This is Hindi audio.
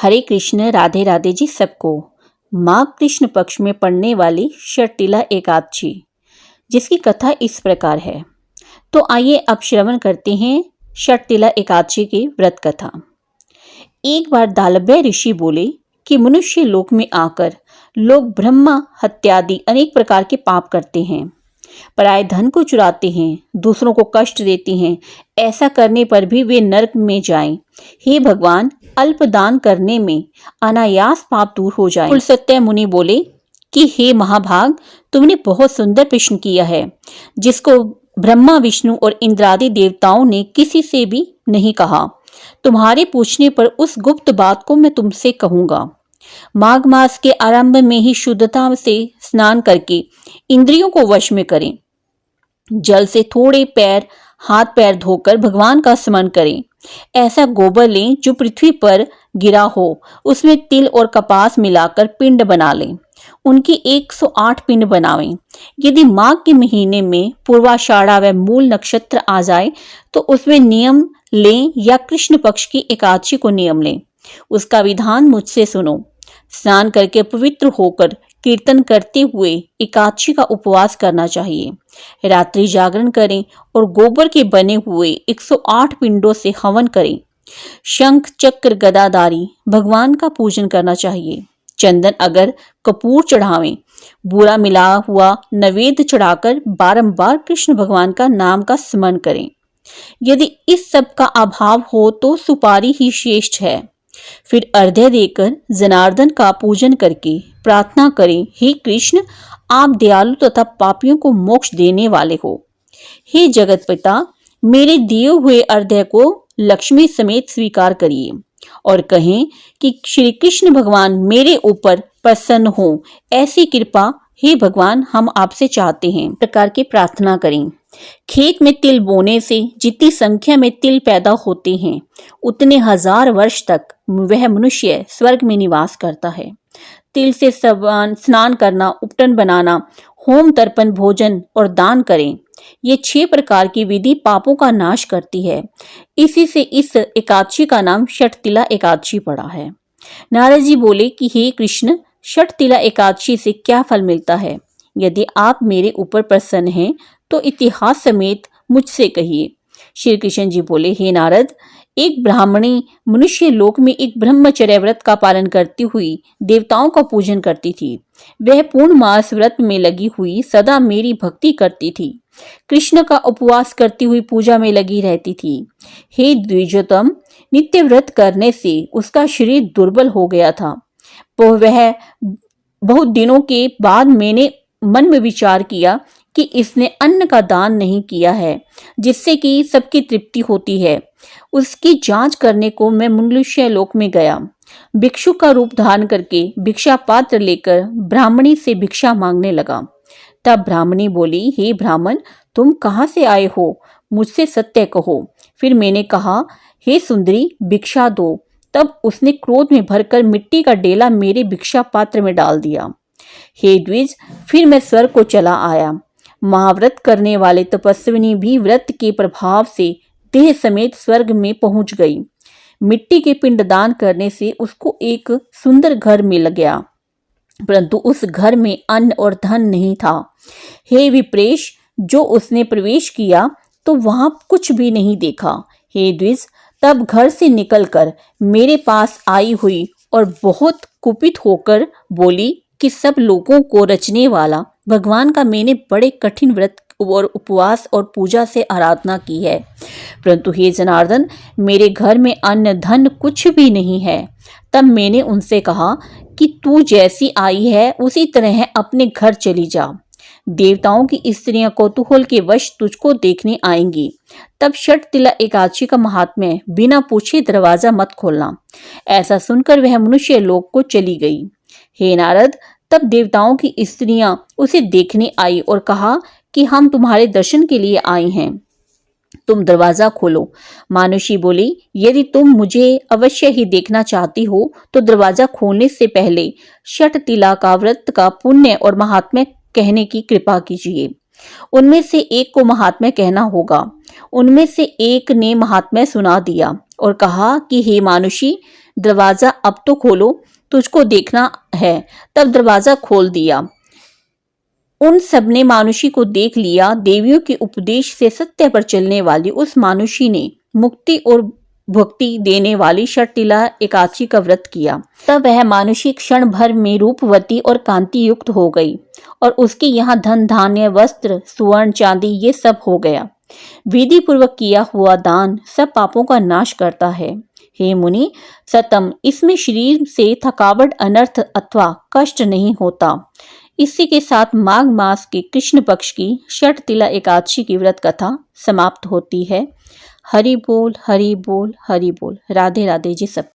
हरे कृष्ण, राधे राधे जी सबको। माघ कृष्ण पक्ष में पड़ने वाली षटतिला एकादशी, जिसकी कथा इस प्रकार है। तो आइए अब श्रवण करते हैं षटतिला एकादशी की व्रत कथा। एक बार दालभ्य ऋषि बोले कि मनुष्य लोक में आकर लोग ब्रह्मा हत्यादि अनेक प्रकार के पाप करते हैं, पराये धन को चुराते हैं, दूसरों को कष्ट देते हैं। ऐसा करने पर भी वे नरक में जाएं। हे भगवान, अल्प दान करने में अनायास पाप दूर हो जाएं। कुलसत्य मुनि बोले कि हे महाभाग, तुमने बहुत सुंदर प्रश्न किया है, जिसको ब्रह्मा विष्णु और इंद्रादि देवताओं ने किसी से भी नहीं कहा। तुम्हारे पूछने पर उस गुप्त बात को मैं तुमसे कहूंगा। माघ मास के आरंभ में ही शुद्धता से स्नान करके इंद्रियों को वश में करें। जल से थोड़े हाथ पैर धोकर भगवान का स्मरण करें। ऐसा गोबर लें जो पृथ्वी पर गिरा हो, उसमें तिल और कपास मिलाकर पिंड बना लें। उनकी 108 पिंड बनावें। यदि माघ के महीने में पूर्वाषाढ़ा व मूल नक्षत्र आ जाए तो उसमें नियम लें, या कृष्ण पक्ष की एकादशी को नियम लें। उसका विधान मुझसे सुनो। स्नान करके पवित्र होकर कीर्तन करते हुए एकादशी का उपवास करना चाहिए। रात्रि जागरण करें और गोबर के बने हुए 108 पिंडों से हवन करें। शंख चक्र गदाधारी भगवान का पूजन करना चाहिए। चंदन अगर कपूर चढ़ावें। बूरा मिला हुआ नैवेद्य चढ़ाकर बारंबार कृष्ण भगवान का नाम का स्मरण करें। यदि इस सब का अभाव हो तो सुपारी ही श्रेष्ठ है। फिर अर्घ्य देकर जनार्दन का पूजन करके प्रार्थना करें, हे कृष्ण, आप दयालु तथा पापियों को मोक्ष देने वाले हो। हे जगत पिता, मेरे दिए हुए अर्घ्य को लक्ष्मी समेत स्वीकार करिए और कहें कि श्री कृष्ण भगवान मेरे ऊपर प्रसन्न हो। ऐसी कृपा हे भगवान हम आपसे चाहते हैं। प्रकार की प्रार्थना करें। खेत में तिल बोने से जितनी संख्या में तिल पैदा होते हैं, उतने हजार वर्ष तक वह मनुष्य स्वर्ग में निवास करता है। तिल से स्नान करना, उपटन बनाना, होम तर्पण, भोजन और दान करें। ये 6 प्रकार की विधि पापों का नाश करती है। इसी से इस एकादशी का नाम षटतिला एकादशी पड़ा है। नारद जी बोले कि हे कृष्ण, षटतिला एकादशी से क्या फल मिलता है? यदि आप मेरे ऊपर प्रसन्न हैं तो इतिहास समेत मुझसे कहिए। श्री कृष्ण जी बोले, हे नारद, एक ब्राह्मणी मनुष्य लोक में एक ब्रह्मचर्य व्रत का पालन करती हुई देवताओं का पूजन करती थी। वह पूर्ण मास व्रत में लगी हुई सदा मेरी भक्ति करती थी। कृष्ण का उपवास करती हुई पूजा में लगी रहती थी। हे द्विजोतम, नित्य व्रत करने से उसका शरीर दुर्बल हो गया था। तो वह बहुत दिनों के बाद मैंने मन में विचार किया कि इसने अन्न का दान नहीं किया है, जिससे कि सबकी तृप्ति होती है। उसकी जांच करने को मैं मनुष्य लोक में गया। भिक्षु का रूप धारण करके भिक्षा पात्र लेकर ब्राह्मणी से भिक्षा मांगने लगा। तब ब्राह्मणी बोली, हे ब्राह्मण, तुम कहाँ से आए हो? मुझसे सत्य कहो। फिर मैंने कहा, हे सुंदरी, भिक्षा दो। तब उसने क्रोध में भरकर मिट्टी का डेला मेरे भिक्षा पात्र में डाल दिया। हे द्विज, फिर मैं स्वर्ग को चला आया। महाव्रत करने वाले तपस्विनी भी व्रत के प्रभाव से देह समेत स्वर्ग में पहुंच गई। मिट्टी के पिंड दान करने से उसको एक सुंदर घर मिल गया, परंतु उस घर में अन्न और धन नहीं था। हे विप्रेश, जो उसने प्रवेश किया तो वहां कुछ भी नहीं देखा। हे द्विज, तब घर से निकलकर मेरे पास आई हुई और बहुत कुपित होकर बोली कि सब लोगों को रचने वाला भगवान का मैंने बड़े कठिन व्रत और उपवास और पूजा से आराधना की है, परंतु हे जनार्दन, मेरे घर में अन्न धन कुछ भी नहीं है। तब मैंने उनसे कहा कि तू जैसी आई है उसी तरह अपने घर चली जा। देवताओं की स्त्रियां कौतूहल के वश तुझको देखने आएंगी। तब षटतिला एकादशी का महात्म्य बिना पूछे दरवाजा मत खोलना। ऐसा सुनकर वह मनुष्य लोक को चली गई। हे नारद, तब देवताओं की स्त्रियां उसे देखने आई और कहा कि हम तुम्हारे दर्शन के लिए आई हैं, तुम दरवाजा खोलो। मानुषी बोली, यदि तुम मुझे अवश्य ही देखना चाहती हो तो दरवाजा खोलने से पहले षटतिला का व्रत का पुण्य और महात्म्य कहने की कृपा कीजिए। उनमें से एक को महात्म्य कहना होगा। उनमें से एक ने महात्म्य सुना दिया और कहा कि हे मानुषी, दरवाजा अब तो खोलो, तुझको देखना है। तब दरवाजा खोल दिया। उन सबने मानुषी को देख लिया। देवियों के उपदेश से सत्य पर चलने वाली उस मानुषी ने मुक्ति और भक्ति देने वाली षटतिला एकादशी का व्रत किया। तब वह मानुषी क्षण भर में रूपवती और कांति युक्त हो गई और उसके यहाँ धन धान्य वस्त्र सुवर्ण चांदी ये सब हो गया। विधि पूर्वक किया हुआ दान सब पापों का नाश करता है। हे मुनि, सतम, इसमें शरीर से थकावट, अनर्थ अथवा कष्ट नहीं होता। इसी के साथ माघ मास के कृष्ण पक्ष की षटतिला एकादशी की व्रत कथा समाप्त होती है। हरि बोल, हरि बोल, हरि बोल। राधे राधे जी सब।